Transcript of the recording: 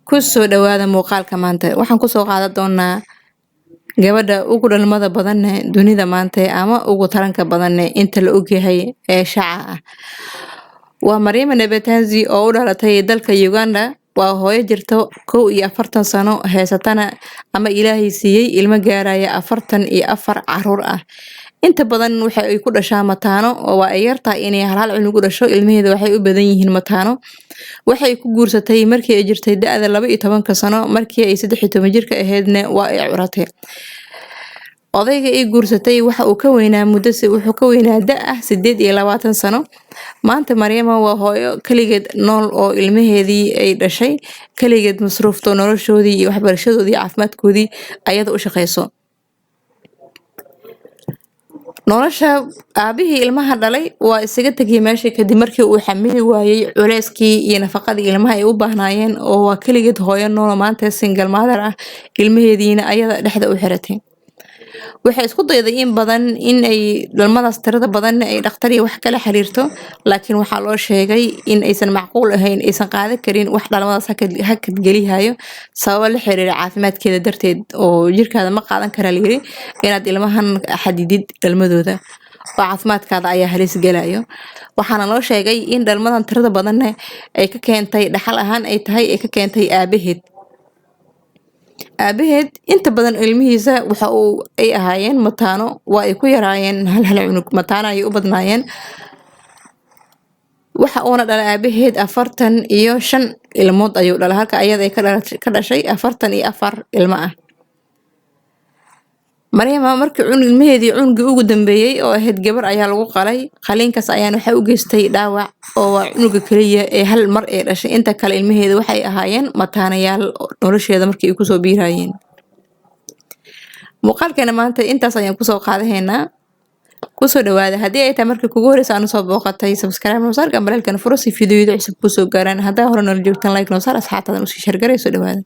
Ku soo dhawaada muuqaalka maanta. Waxaan ku soo qaadan doonaa gabadha ugu dhalmada badan ee dunida maanta ama ugu taranka badan inta la og yahay ee shaaca ah. Waa Maryama Nabatazi oo u dhalatay dalka Uganda. Waa hooyo jirto 41 sano haysatana ama Ilaahay siiyay ilmo gaaraya 44 caruur ah. Inta badan waxa ay ku dhashaa mataano oo waa ay yartahay inay hal cunug u dhasho. Ilmaheeda waxay u badan yihiin mataano. Waxay ku guursatay markii ay jirtay da'da 12 sano, markii ay 13 jirka ahaydna waa ay curatay. Odayga ay guursatay waxa uu ka weynaa wuxuu ka weynaa da' ah 28 sano. Maanta Maryama waa hooyo kaligeed nool oo ilmaheedii ay dhashay, kaligeed masruufto noloshoodii iyo waxbarashadoodii iyo caafimaadkoodii ayada u shaqeyso. Nolosha aabihii ilmaha dhalay waa isaga tagay meesha kadib markii uu xamili waayay culeyskii iyo nafaqadii ilmaha ay u baahnaayeen oo waa kaligeed hooyo nool maanta single mother ah, ilmaheediina ayada dhexda u xiratay. Waxay isku dayday in badan in ay dhalmadaas tirada badan ay dhakhtar iyo wax kala xiriirto, laakiin waxaa loo sheegay in aysan macquul ahayn, aysan qaadan karin wax dhalmadaas hakad gelihayo sababo la xiriira caafimaadkeeda darteed oo jirkaada ma qaadan kara la yiri inaad ilmahan xadidid dhalmadooda oo caafimaadkaada ayaa halis gelayo. Waxaana loo sheegay in dhalmadan tirada badan ay ka keentay dhaxal ahaan ay tahay ay ka keentay aabaheed inta badan ilmihiisa waxa ay ahaayeen mataano, waa ay ku yaraayeen hal cunug, mataano ay u badnaayeen. Waxa uuna dhalay aabaheed 45 ilmood ayuu dhalay halka ayada ay ka dhashay 44 ilmo ah. Maryama markii ilmaheedii cunugii ugu dambeeyay oo ahayd gabar ayaa lagu qalay. Qaliinkaas ayaan waxa u geystay dhaawac oo waa cunuga kaliya ee hal mar ee dhashay. Inta kale ilmaheeda waxay ahaayeen mataanayaal nolosheeda markii ay ku soo biirayeen. Muuqaalkeena maanta intaas ayaan ku soo qaadaynaa. Ku soo dhawaada haddii ay tahay markii kugu horeysa aan soo booqatay subscribe noo saar gambalelkan furo si fiidiyoada cusub ku soo gaaraan. Haddaa hore nala joogtaan like noo saar asxaabtadan u sii share garayso dhawaada.